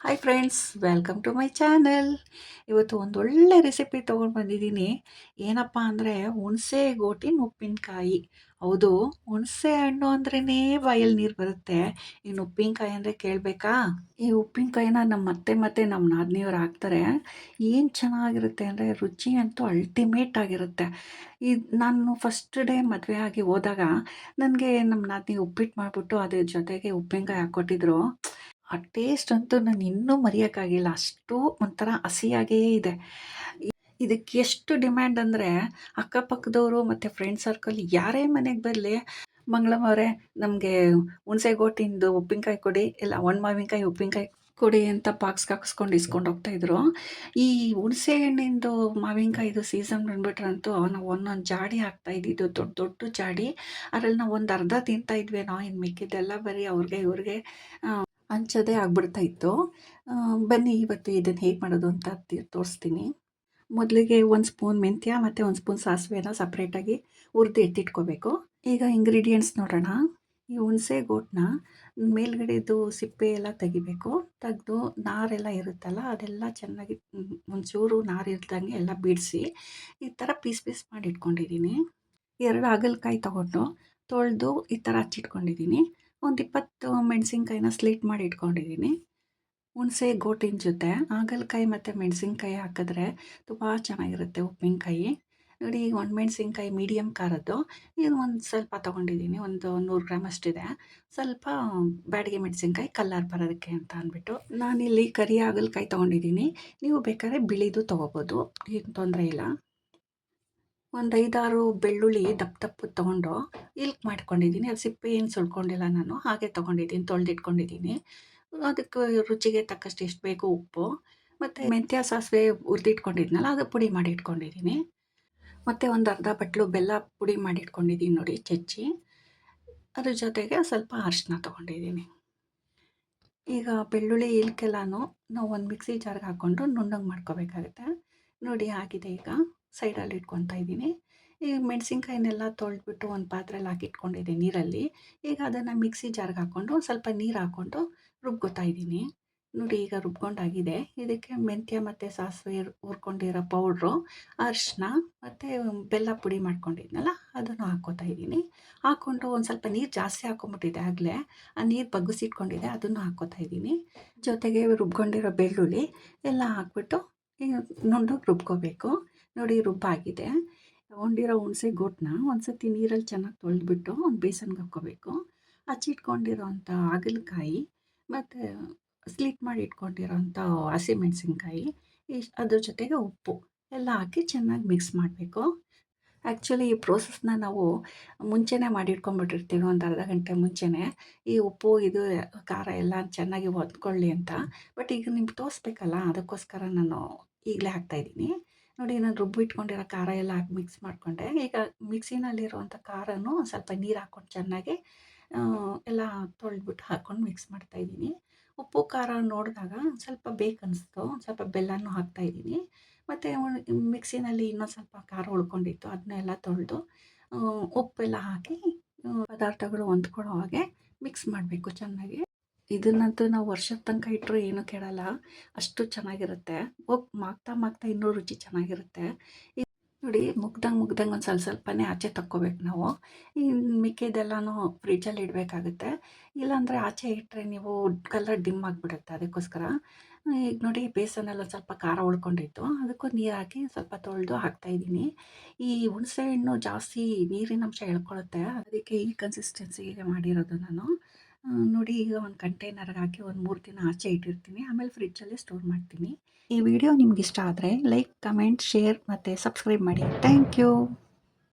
Hi friends, welcome to my channel. ಇವತ್ತು ಒಂದು ಒಳ್ಳೆ ರೆಸಿಪಿ ತೊಗೊಂಡು ಬಂದಿದ್ದೀನಿ. ಏನಪ್ಪ ಅಂದರೆ ಹುಣಸೆ ಗೋಟಿನ ಉಪ್ಪಿನಕಾಯಿ. ಹೌದು, ಹುಣಸೆ ಹಣ್ಣು ಅಂದ್ರೇ ಬಾಯಲ್ಲಿ ನೀರು ಬರುತ್ತೆ. ಇನ್ನು ಉಪ್ಪಿನಕಾಯಿ ಅಂದರೆ ಕೇಳಬೇಕಾ? ಈ ಉಪ್ಪಿನಕಾಯಿನ ನಮ್ಮ ಅತ್ತೆ ಮತ್ತು ನಮ್ಮ ನಾದಿನಿಯವ್ರು ಹಾಕ್ತಾರೆ. ಏನು ಚೆನ್ನಾಗಿರುತ್ತೆ ಅಂದರೆ ರುಚಿ ಅಂತೂ ಅಲ್ಟಿಮೇಟ್ ಆಗಿರುತ್ತೆ. ನಾನು ಫಸ್ಟ್ ಡೇ ಮದುವೆ ಆಗಿ ಹೋದಾಗ ನನಗೆ ನಮ್ಮ ನಾದಿನಿ ಉಪ್ಪಿಟ್ಟು ಮಾಡಿಬಿಟ್ಟು ಅದ್ರ ಜೊತೆಗೆ ಉಪ್ಪಿನಕಾಯಿ ಹಾಕ್ಕೊಟ್ಟಿದ್ರು. ಆ ಟೇಸ್ಟ್ ಅಂತೂ ನಾನು ಇನ್ನೂ ಮರೆಯೋಕ್ಕಾಗಿಲ್ಲ. ಅಷ್ಟು ಒಂಥರ ಹಸಿಯಾಗೇ ಇದೆ. ಇದಕ್ಕೆ ಎಷ್ಟು ಡಿಮ್ಯಾಂಡ್ ಅಂದರೆ ಅಕ್ಕಪಕ್ಕದವರು ಮತ್ತು ಫ್ರೆಂಡ್ ಸರ್ಕಲ್ ಯಾರೇ ಮನೆಗೆ ಬರಲಿ, ಮಂಗಳಮವರೇ ನಮಗೆ ಹುಣಸೆಗೋಟಿಂದು ಉಪ್ಪಿನಕಾಯಿ ಕೊಡಿ, ಇಲ್ಲ ಒಣಮಾವಿನಕಾಯಿ ಉಪ್ಪಿನಕಾಯಿ ಕೊಡಿ ಅಂತ ಬಾಕ್ಸ್ಗೆ ಹಾಕಿಸ್ಕೊಂಡು ಇಸ್ಕೊಂಡು ಹೋಗ್ತಾಯಿದ್ರು. ಈ ಹುಣಸೆ ಹಣ್ಣಿಂದು ಮಾವಿನಕಾಯಿದು ಸೀಸನ್ ಬಂದ್ಬಿಟ್ರಂತೂ ನಾವು ಒಂದೊಂದು ಜಾಡಿ ಹಾಕ್ತಾಯಿದ್ದಿದ್ದು, ದೊಡ್ಡ ದೊಡ್ಡ ಜಾಡಿ. ಅದ್ರಲ್ಲಿ ನಾವು ಒಂದು ಅರ್ಧ ತಿಂತಾಯಿದ್ವೇನೋ, ಇನ್ನು ಮಿಕ್ಕಿದ್ದೆಲ್ಲ ಬರೀ ಅವ್ರಿಗೆ ಇವ್ರಿಗೆ ಹಂಚೋದೇ ಆಗ್ಬಿಡ್ತಾ ಇತ್ತು. ಬನ್ನಿ ಇವತ್ತು ಇದನ್ನು ಹೇಗೆ ಮಾಡೋದು ಅಂತ ತೋರಿಸ್ತೀನಿ. ಮೊದಲಿಗೆ 1 ಸ್ಪೂನ್ ಮೆಂತ್ಯ ಮತ್ತು 1 ಸ್ಪೂನ್ ಸಾಸಿವೆನ ಸಪ್ರೇಟಾಗಿ ಹುರಿದು ಎತ್ತಿಟ್ಕೋಬೇಕು. ಈಗ ಇಂಗ್ರೀಡಿಯೆಂಟ್ಸ್ ನೋಡೋಣ. ಈ ಹುಣಸೆ ಗೋಟನ್ನ ಮೇಲ್ಗಡೆದು ಸಿಪ್ಪೆ ಎಲ್ಲ ತೆಗಿಬೇಕು. ತೆಗೆದು ನಾರೆಲ್ಲ ಇರುತ್ತಲ್ಲ ಅದೆಲ್ಲ ಚೆನ್ನಾಗಿ ಒಂಚೂರು ನಾರು ಇಲ್ದಂಗೆ ಎಲ್ಲ ಬಿಡಿಸಿ ಈ ಥರ ಪೀಸ್ ಪೀಸ್ ಮಾಡಿ ಇಟ್ಕೊಂಡಿದ್ದೀನಿ. 2 ಹಾಗಲಕಾಯಿ ತೊಗೊಂಡು ತೊಳೆದು ಈ ಥರ ಹಚ್ಚಿಟ್ಕೊಂಡಿದ್ದೀನಿ. ಒಂದು 20 ಮೆಣಸಿನ್ಕಾಯಿನ ಸ್ಲಿಟ್ ಮಾಡಿ ಇಟ್ಕೊಂಡಿದ್ದೀನಿ. ಹುಣಸೆ ಗೋಟಿನ ಜೊತೆ ಹಾಗಲಕಾಯಿ ಮತ್ತು ಮೆಣಸಿನ್ಕಾಯಿ ಹಾಕಿದ್ರೆ ತುಂಬ ಚೆನ್ನಾಗಿರುತ್ತೆ ಉಪ್ಪಿನಕಾಯಿ. ನೋಡಿ, ಈಗ ಒಣಮೆಣ್ಸಿನ್ಕಾಯಿ ಮೀಡಿಯಮ್ ಖಾರದ್ದು ಇದು ಒಂದು ಸ್ವಲ್ಪ ತೊಗೊಂಡಿದ್ದೀನಿ. ಒಂದು 100 ಗ್ರಾಮ್ ಅಷ್ಟಿದೆ. ಸ್ವಲ್ಪ ಬ್ಯಾಡಗಿ ಮೆಣಸಿನ್ಕಾಯಿ ಕಲ್ಲರ್ ಬರೋದಕ್ಕೆ ಅಂತ ಅಂದ್ಬಿಟ್ಟು ನಾನಿಲ್ಲಿ ಕರಿ ಹಾಗಲಕಾಯಿ ತೊಗೊಂಡಿದ್ದೀನಿ. ನೀವು ಬೇಕಾದ್ರೆ ಬಿಳಿದು ತೊಗೋಬೋದು, ಏನು ತೊಂದರೆ ಇಲ್ಲ. ಒಂದು 5-6 ಬೆಳ್ಳುಳ್ಳಿ ದಪ್ಪ ದಪ್ಪದ್ದು ತೊಗೊಂಡು ಮಾಡ್ಕೊಂಡಿದ್ದೀನಿ. ಅದು ಸಿಪ್ಪೆ ಏನು ಸುಲ್ಕೊಂಡಿಲ್ಲ, ನಾನು ಹಾಗೆ ತೊಗೊಂಡಿದ್ದೀನಿ, ತೊಳೆದಿಟ್ಕೊಂಡಿದ್ದೀನಿ. ಅದಕ್ಕೆ ರುಚಿಗೆ ತಕ್ಕಷ್ಟು ಎಷ್ಟು ಬೇಕೋ ಉಪ್ಪು ಮತ್ತು ಮೆಂತ್ಯ ಸಾಸಿವೆ ಹುರಿದಿಟ್ಕೊಂಡಿದ್ನಲ್ಲ ಅದು ಪುಡಿ ಮಾಡಿ ಇಟ್ಕೊಂಡಿದ್ದೀನಿ. ಮತ್ತು ಒಂದು ಅರ್ಧ ಬಟ್ಲು ಬೆಲ್ಲ ಪುಡಿ ಮಾಡಿ ಇಟ್ಕೊಂಡಿದ್ದೀನಿ ನೋಡಿ, ಚೆಚ್ಚಿ. ಅದ್ರ ಜೊತೆಗೆ ಸ್ವಲ್ಪ ಅರಿಶಿನ ತೊಗೊಂಡಿದ್ದೀನಿ. ಈಗ ಬೆಳ್ಳುಳ್ಳಿ ಇಲ್ಕೆಲ್ಲನೂ ನಾವು ಒಂದು ಮಿಕ್ಸಿ ಜಾರ್ಗೆ ಹಾಕ್ಕೊಂಡು ನುಣ್ಣಗೆ ಮಾಡ್ಕೋಬೇಕಾಗುತ್ತೆ. ನೋಡಿ ಆಗಿದೆ. ಈಗ ಸೈಡಲ್ಲಿ ಇಟ್ಕೊತಾ ಇದ್ದೀನಿ. ಈ ಮೆಣಸಿನ್ಕಾಯಿನೆಲ್ಲ ತೊಳೆದ್ಬಿಟ್ಟು ಒಂದು ಪಾತ್ರೆಯಲ್ಲಿ ಹಾಕಿಟ್ಕೊಂಡಿದ್ದೆ ನೀರಲ್ಲಿ. ಈಗ ಅದನ್ನು ಮಿಕ್ಸಿ ಜಾರ್ಗೆ ಹಾಕ್ಕೊಂಡು ಸ್ವಲ್ಪ ನೀರು ಹಾಕ್ಕೊಂಡು ರುಬ್ಕೋತಾ ಇದ್ದೀನಿ. ನೋಡಿ, ಈಗ ರುಬ್ಕೊಂಡಾಗಿದೆ. ಇದಕ್ಕೆ ಮೆಂತ್ಯ ಮತ್ತು ಸಾಸಿವೆ ಹುರ್ಕೊಂಡಿರೋ ಪೌಡ್ರು, ಅರಿಶಿನ ಮತ್ತು ಬೆಲ್ಲ ಪುಡಿ ಮಾಡ್ಕೊಂಡಿದ್ನಲ್ಲ ಅದನ್ನು ಹಾಕ್ಕೋತಾ ಇದ್ದೀನಿ. ಹಾಕ್ಕೊಂಡು ಒಂದು ಸ್ವಲ್ಪ ನೀರು ಜಾಸ್ತಿ ಹಾಕ್ಕೊಂಬಿಟ್ಟಿದ್ದೆ ಆಗಲೇ. ಆ ನೀರು ಬಗ್ಗಿಸಿಟ್ಕೊಂಡಿದ್ದೆ ಅದನ್ನು ಹಾಕ್ಕೋತಾ ಇದ್ದೀನಿ. ಜೊತೆಗೆ ರುಬ್ಕೊಂಡಿರೋ ಬೆಳ್ಳುಳ್ಳಿ ಎಲ್ಲ ಹಾಕ್ಬಿಟ್ಟು ಈಗ ನುಣ್ಣಗೆ ರುಬ್ಕೋಬೇಕು. ನೋಡಿ, ರುಬ್ಬಾಗಿದೆ. ತೊಗೊಂಡಿರೋ ಹುಣಸೆ ಗೋಟನ್ನ ಒಂದು ಸತಿ ನೀರಲ್ಲಿ ಚೆನ್ನಾಗಿ ತೊಳೆದ್ಬಿಟ್ಟು ಒಂದು ಬೇಸನ್ಗೆ ಹಾಕ್ಕೋಬೇಕು. ಹಚ್ಚಿಟ್ಕೊಂಡಿರೋಂಥ ಹಾಗಲಕಾಯಿ ಮತ್ತು ಸ್ಲಿಟ್ ಮಾಡಿ ಇಟ್ಕೊಂಡಿರೋಂಥ ಹಸಿಮೆಣಸಿನ್ಕಾಯಿ ಅದ್ರ ಜೊತೆಗೆ ಉಪ್ಪು ಎಲ್ಲ ಹಾಕಿ ಚೆನ್ನಾಗಿ ಮಿಕ್ಸ್ ಮಾಡಬೇಕು. ಆ್ಯಕ್ಚುಲಿ ಈ ಪ್ರೋಸೆಸ್ನ ನಾವು ಮುಂಚೆನೇ ಮಾಡಿಟ್ಕೊಂಡ್ಬಿಟ್ಟಿರ್ತೀವಿ, ಒಂದು ಅರ್ಧ ಗಂಟೆ ಮುಂಚೆನೇ. ಈ ಉಪ್ಪು ಇದು ಖಾರ ಎಲ್ಲ ಚೆನ್ನಾಗಿ ಹೊಂದ್ಕೊಳ್ಳಿ ಅಂತ. ಬಟ್ ಈಗ ನಿಮ್ಗೆ ತೋರಿಸ್ಬೇಕಲ್ಲ, ಅದಕ್ಕೋಸ್ಕರ ನಾನು ಈಗಲೇ ಹಾಕ್ತಾಯಿದ್ದೀನಿ. ನೋಡಿ, ನಾನು ರುಬ್ಬಿಟ್ಕೊಂಡಿರೋ ಖಾರ ಎಲ್ಲ ಹಾಕಿ ಮಿಕ್ಸ್ ಮಾಡಿಕೊಂಡೆ. ಈಗ ಮಿಕ್ಸಿನಲ್ಲಿರುವಂಥ ಖಾರನೂ ಸ್ವಲ್ಪ ನೀರು ಹಾಕ್ಕೊಂಡು ಚೆನ್ನಾಗಿ ಎಲ್ಲ ತೊಳೆದ್ಬಿಟ್ಟು ಹಾಕ್ಕೊಂಡು ಮಿಕ್ಸ್ ಮಾಡ್ತಾಯಿದ್ದೀನಿ. ಉಪ್ಪು ಖಾರ ನೋಡಿದಾಗ ಸ್ವಲ್ಪ ಬೇಕನ್ನಿಸ್ತು, ಸ್ವಲ್ಪ ಬೆಲ್ಲನೂ ಹಾಕ್ತಾಯಿದ್ದೀನಿ. ಮತ್ತು ಮಿಕ್ಸಿನಲ್ಲಿ ಇನ್ನೊಂದು ಸ್ವಲ್ಪ ಖಾರ ಉಳ್ಕೊಂಡಿತ್ತು, ಅದನ್ನೆಲ್ಲ ತೊಳೆದು ಉಪ್ಪೆಲ್ಲ ಹಾಕಿ ಪದಾರ್ಥಗಳು ಹೊಂದ್ಕೊಳ್ಳೋ ಹಾಗೆ ಮಿಕ್ಸ್ ಮಾಡಬೇಕು ಚೆನ್ನಾಗಿ. ಇದನ್ನಂತೂ ನಾವು ವರ್ಷದ ತನಕ ಇಟ್ಟರು ಏನೂ ಕೆಡಲ್ಲ, ಅಷ್ಟು ಚೆನ್ನಾಗಿರುತ್ತೆ. ಮಾಗ್ತಾ ಮಾಗ್ತಾ ಇನ್ನೂ ರುಚಿ ಚೆನ್ನಾಗಿರುತ್ತೆ. ನೋಡಿ, ಮುಗ್ದಂಗೆ ಒಂದು ಸ್ವಲ್ಪನೇ ಆಚೆ ತಕ್ಕೋಬೇಕು ನಾವು. ಮಿಕ್ಕಿದ್ದೆಲ್ಲನೂ ಫ್ರಿಜ್ಜಲ್ಲಿ ಇಡಬೇಕಾಗುತ್ತೆ. ಇಲ್ಲಾಂದರೆ ಆಚೆ ಇಟ್ಟರೆ ನೀವು ಕಲರ್ ಡಿಮ್ ಆಗಿಬಿಡುತ್ತೆ. ಅದಕ್ಕೋಸ್ಕರ ಈಗ ನೋಡಿ, ಬೇಸನಲ್ಲಿ ಒಂದು ಸ್ವಲ್ಪ ಖಾರ ಉಳ್ಕೊಂಡಿತ್ತು, ಅದಕ್ಕೂ ನೀರು ಹಾಕಿ ಸ್ವಲ್ಪ ತೊಳೆದು ಹಾಕ್ತಾಯಿದ್ದೀನಿ. ಈ ಹುಣಸೆಹಣ್ಣು ಜಾಸ್ತಿ ನೀರಿನಂಶ ಎಳ್ಕೊಳ್ಳುತ್ತೆ, ಅದಕ್ಕೆ ಈ ಕನ್ಸಿಸ್ಟೆನ್ಸಿಗೆ ಮಾಡಿರೋದು ನಾನು. ನೋಡಿ, ಈಗ ಒಂದು ಕಂಟೈನರ್ಗೆ ಹಾಕಿ ಒಂದು 3 ದಿನ ಆಚೆ ಇಟ್ಟಿರ್ತೀನಿ, ಆಮೇಲೆ ಫ್ರಿಜ್ಜಲ್ಲಿ ಸ್ಟೋರ್ ಮಾಡ್ತೀನಿ. ಈ ವಿಡಿಯೋ ನಿಮ್ಗೆ ಇಷ್ಟ ಆದರೆ ಲೈಕ್, ಕಮೆಂಟ್, ಶೇರ್ ಮತ್ತು ಸಬ್ಸ್ಕ್ರೈಬ್ ಮಾಡಿ. Thank you.